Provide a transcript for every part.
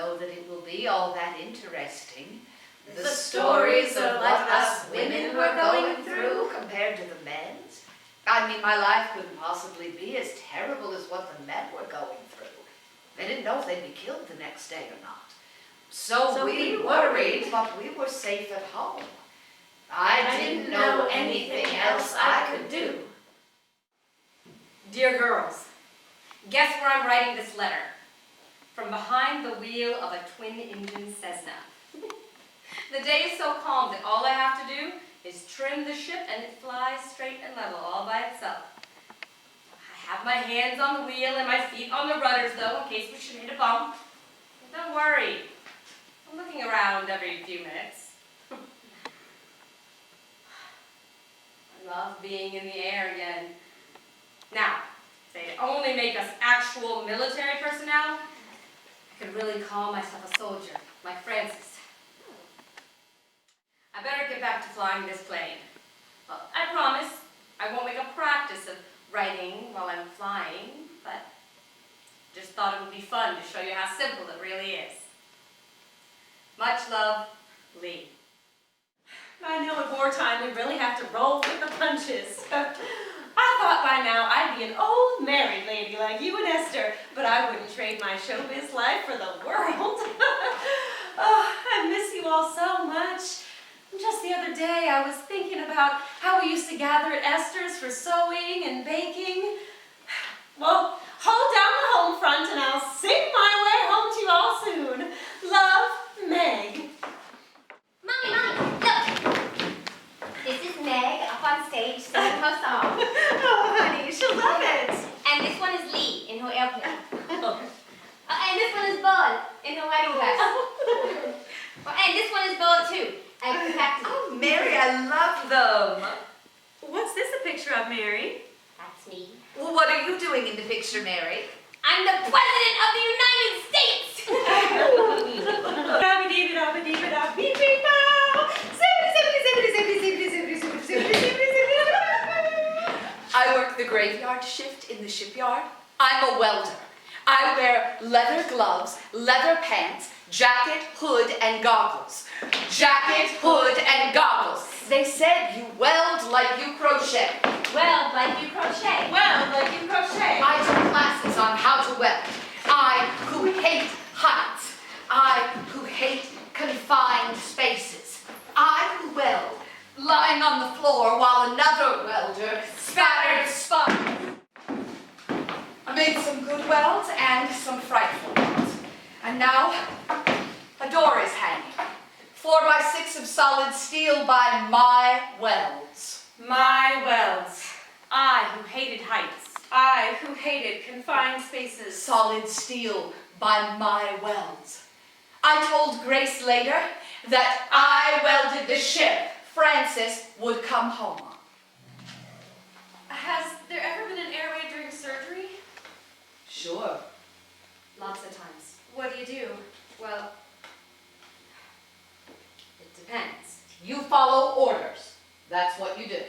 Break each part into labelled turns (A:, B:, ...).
A: know that it will be all that interesting.
B: The stories of what us women were going through
A: compared to the men's. I mean, my life couldn't possibly be as terrible as what the men were going through. They didn't know if they'd be killed the next day or not. So we worried, but we were safe at home. I didn't know anything else I could do.
B: Dear girls, guess where I'm writing this letter? From behind the wheel of a twin-engine Cessna. The day is so calm that all I have to do is trim the ship and it flies straight and level all by itself. I have my hands on the wheel and my feet on the rudders though, in case we should hit a bump. But don't worry, I'm looking around every few minutes. I love being in the air again. Now, if they'd only make us actual military personnel, I could really call myself a soldier, like Francis. I better get back to flying this plane. Well, I promise I won't make a practice of writing while I'm flying, but just thought it would be fun to show you how simple it really is. Much love, Lee.
C: I know in wartime we really have to roll with the punches. I thought by now I'd be an old married lady like you and Esther, but I wouldn't trade my showbiz life for the world. Oh, I miss you all so much. Just the other day I was thinking about how we used to gather at Esther's for sewing and baking. Well, hold down the home front and I'll sing my way home to you all soon. Love, Meg.
D: Mommy, look! This is Meg up on stage singing her song.
C: Oh, honey, she'll love it.
D: And this one is Lee in her airplane. And this one is Bud in her wedding dress. And this one is Bud too.
A: Oh, Mary, I love them.
C: What's this a picture of, Mary?
D: That's me.
A: Well, what are you doing in the picture, Mary?
D: I'm the President of the United States!
A: I work the graveyard shift in the shipyard. I'm a welder. I wear leather gloves, leather pants, jacket, hood, and goggles. Jacket, hood, and goggles. They said you weld like you crochet.
D: Weld like you crochet.
C: Well, like you crochet.
A: I took classes on how to weld. I who hate heights. I who hate confined spaces. I who weld, lying on the floor while another welder spattered spun. I made some good welds and some frightful welds. And now, a door is hanging. 4 by 6 of solid steel by my welds.
C: My welds. I who hated heights. I who hated confined spaces.
A: Solid steel by my welds. I told Grace later that I welded the ship Francis would come home on.
C: Has there ever been an air raid during surgery?
A: Sure.
B: Lots of times.
C: What do you do?
B: Well, it depends.
A: You follow orders. That's what you do.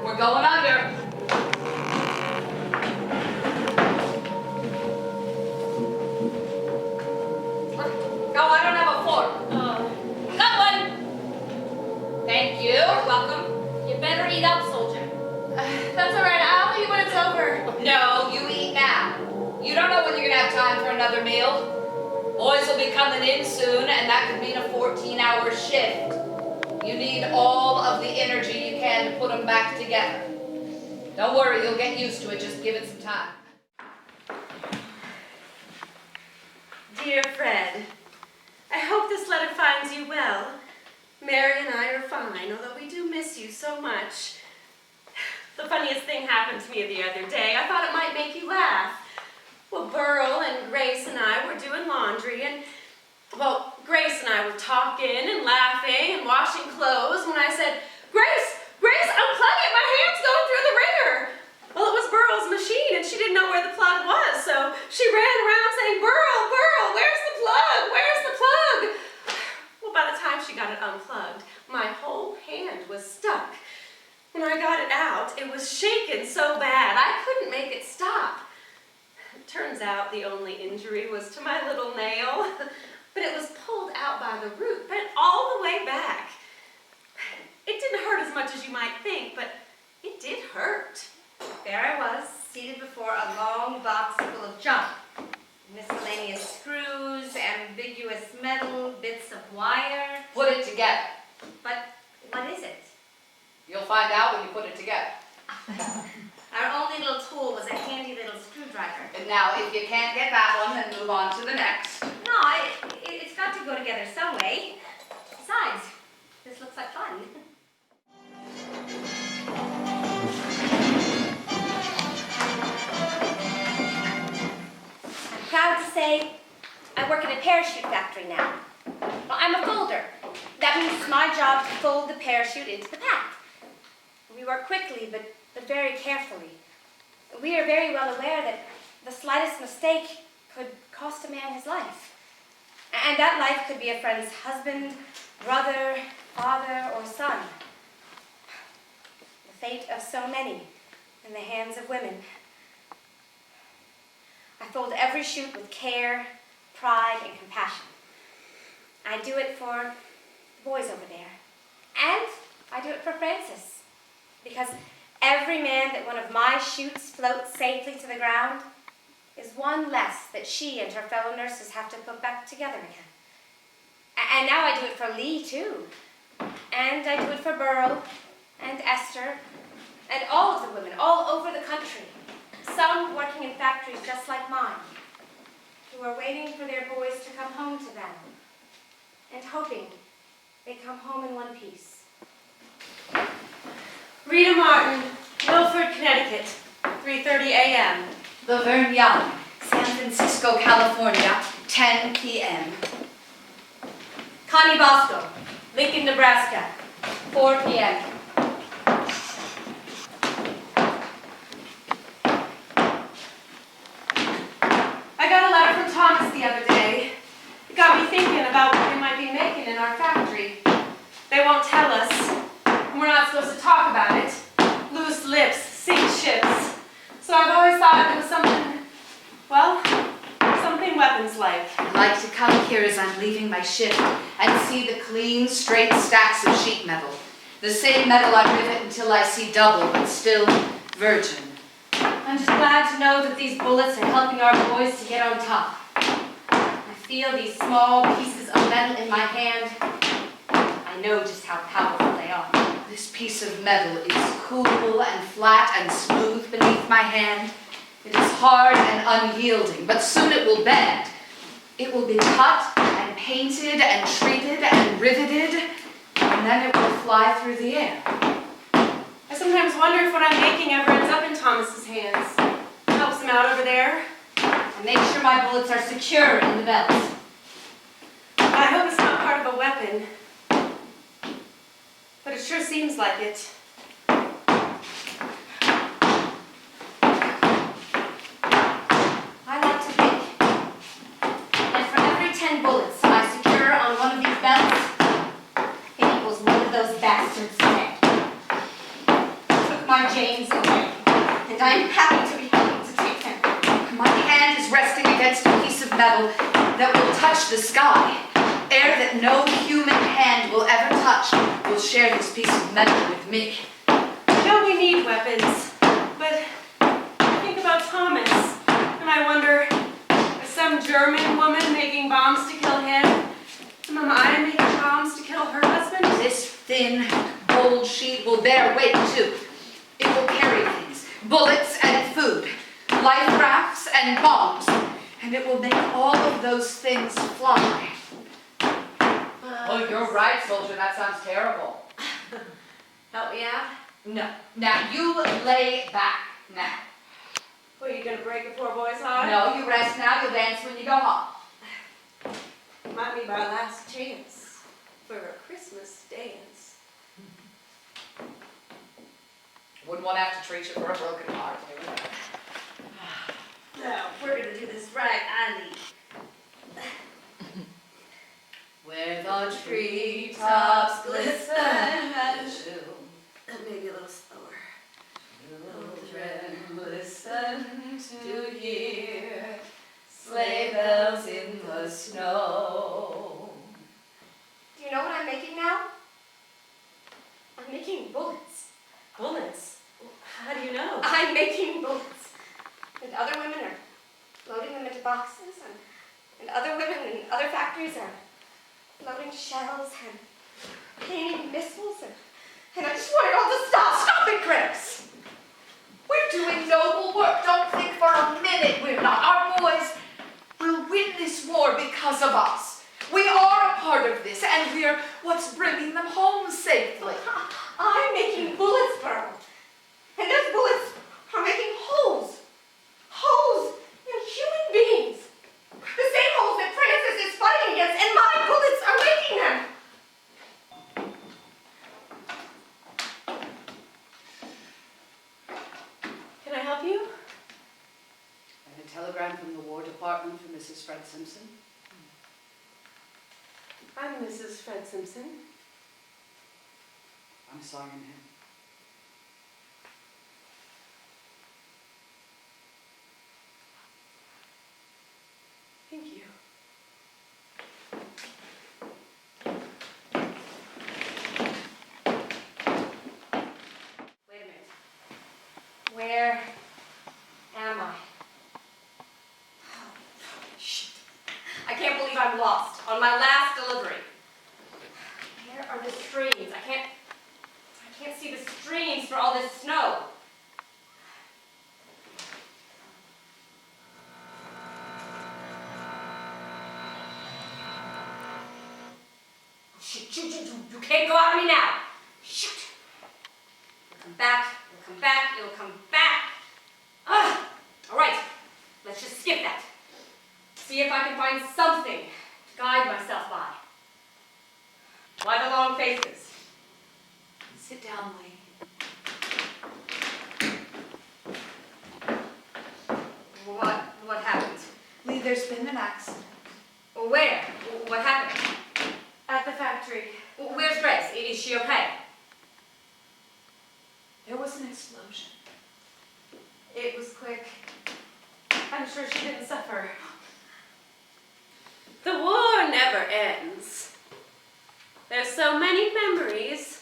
A: We're going under. No, I don't have a fork. Got one. Thank you.
B: You're welcome. You better eat up, soldier.
C: That's all right. I'll eat when it's over.
A: No, you eat now. You don't know when you're gonna have time for another meal. Boys will be coming in soon, and that could mean a 14-hour shift. You need all of the energy you can to put them back together. Don't worry, you'll get used to it. Just give it some time.
C: Dear Fred, I hope this letter finds you well. Mary and I are fine, although we do miss you so much. The funniest thing happened to me the other day. I thought it might make you laugh. Well, Burl and Grace and I were doing laundry, and, well, Grace and I were talking and laughing and washing clothes when I said, Grace, unplug it, my hand's going through the wringer. Well, it was Burl's machine, and she didn't know where the plug was, so she ran around saying, Burl, where's the plug? Where's the plug? Well, by the time she got it unplugged, my whole it was shaken so bad I couldn't make it stop. Turns out the only injury was to my little nail, but it was pulled out by the root, bent all the way back. It didn't hurt as much as you might think, but it did hurt.
B: There I was, seated before a long box full of junk. Miscellaneous screws, ambiguous metal, bits of wire.
A: Put it together.
B: But what is it?
A: You'll find out when you put it together.
B: Our only little tool was a handy little screwdriver.
A: And now, if you can't get that one, then move on to the next.
B: No, it's got to go together some way. Besides, this looks like fun.
D: I'm proud to say I work in a parachute factory now. Well, I'm a folder. That means it's my job to fold the parachute into the pack. We work quickly, but very carefully. We are very well aware that the slightest mistake could cost a man his life. And that life could be a friend's husband, brother, father, or son. The fate of so many in the hands of women. I fold every chute with care, pride, and compassion. I do it for the boys over there. And I do it for Frances. Because every man that one of my chutes floats safely to the ground is one less that she and her fellow nurses have to put back together again. And now I do it for Lee, too. And I do it for Burl and Esther and all of the women all over the country. Some working in factories just like mine, who are waiting for their boys to come home to them and hoping they come home in one piece.
C: Rita Martin, Milford, Connecticut, 3:30 a.m.
A: Laverne Young, San Francisco, California, 10 p.m.
D: Connie Bosco, Lincoln, Nebraska, 4 p.m.
C: I got a letter from Thomas the other day. It got me thinking about what we might be making in our factory. They won't tell us, and we're not supposed to talk about it. Loose lips sink ships. So I've always thought it was something, well, something weapons-like.
A: I'd like to come here as I'm leaving my ship and see the clean, straight stacks of sheet metal. The same metal I rivet until I see double, but still virgin.
B: I'm just glad to know that these bullets are helping our boys to get on top. I feel these small pieces of metal in my hand. I know just how powerful they are.
A: This piece of metal is cool and flat and smooth beneath my hand. It is hard and unyielding, but soon it will bend. It will be cut and painted and treated and riveted, and then it will fly through the air.
C: I sometimes wonder if what I'm making ever ends up in Thomas's hands. Helps him out over there.
B: I make sure my bullets are secure in the belt.
C: I hope it's not part of a weapon. But it sure seems like it.
B: I like to think that for every 10 bullets I secure on one of these belts, it equals one of those bastards dead. Took my James away, and I'm happy to be able to take him.
A: My hand is resting against a piece of metal that will touch the sky. Air that no human hand will ever touch will share this piece of metal with me.
C: I know we need weapons, but I think about Thomas, and I wonder, is some German woman making bombs to kill him? And am I making bombs to kill her husband?
A: This thin, bold sheet will bear weight too. It will carry things, bullets and food, life rafts and bombs, and it will make all of those things fly. Oh, you're right, soldier. That sounds terrible.
C: Help me out?
A: No. Now, you lay back now.
C: What, are you going to break a poor boy's heart?
A: No, you rest now. You'll dance when you go home.
C: Might be my last chance for a Christmas dance.
A: Wouldn't want to have to treat you for a broken heart.
C: No, we're going to do this right, Andy.
A: Where the treetops glisten and chill.
C: Maybe a little slower.
B: sleigh bells in the snow.
D: Do you know what I'm making now? I'm making bullets.
C: Bullets? How do you know?
D: I'm making bullets. And other women are loading them into boxes, and other women in other factories are loading shells and painting missiles, and I just want it all to stop. Stop it, Chris!
A: We're doing noble work. Don't think for a minute we're not. Our boys will win this war because of us. We are a part of this, and we're what's bringing them home safely.
D: I'm making bullets, Pearl. And those bullets are making holes. Holes in human beings. The same holes that Francis is fighting against, and my bullets are making them.
C: Can I help you?
E: I have a telegram from the War Department for Mrs. Fred Simpson.
C: I'm Mrs. Fred Simpson.
E: I'm sorry, ma'am.
C: Thank you.
B: Wait a minute.
D: Where am I?
B: Shit. I can't believe I'm lost on my last delivery. Where are the streams? I can't see the streams for all this snow. Shoot, you can't go out on me now. Shoot. It'll come back, it'll come back. Ah, all right, let's just skip that. See if I can find something to guide myself by. Why the long faces?
A: Sit down, Lee.
B: What happened?
A: Lee, there's been an accident.
B: Where? What happened?
A: At the factory,
B: Where's Grace? Is she okay?
A: there was an explosion. It was quick. I'm sure she didn't suffer.
C: The war never ends. There's so many memories.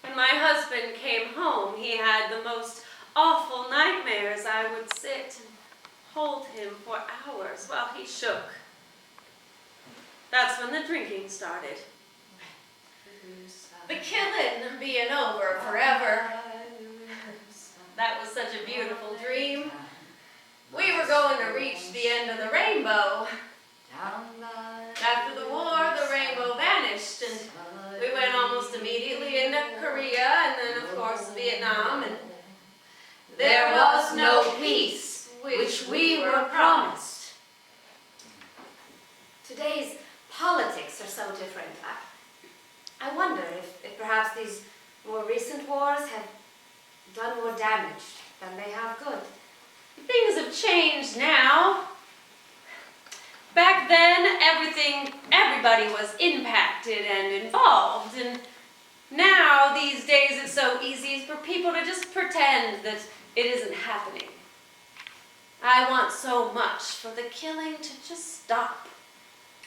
C: When my husband came home, he had the most awful nightmares. I would sit and hold him for hours while he shook. That's when the drinking started. The killing being over forever. That was such a beautiful dream. We were going to reach the end of the rainbow. After the war, the rainbow vanished, and we went almost immediately into Korea, and then, of course, Vietnam, and
A: There was no peace, which we were promised.
D: Today's politics are so different. I wonder if perhaps these more recent wars have done more damage than they have good.
C: things have changed now. Back then, everybody was impacted and involved, and now, these days, it's so easy for people to just pretend that it isn't happening. I want so much for the killing to just stop.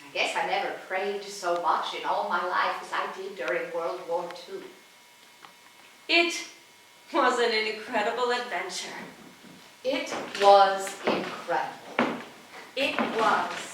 A: I guess I never prayed so much in all my life as I did during World War II.
C: It was an incredible adventure.
A: It was incredible.
D: It was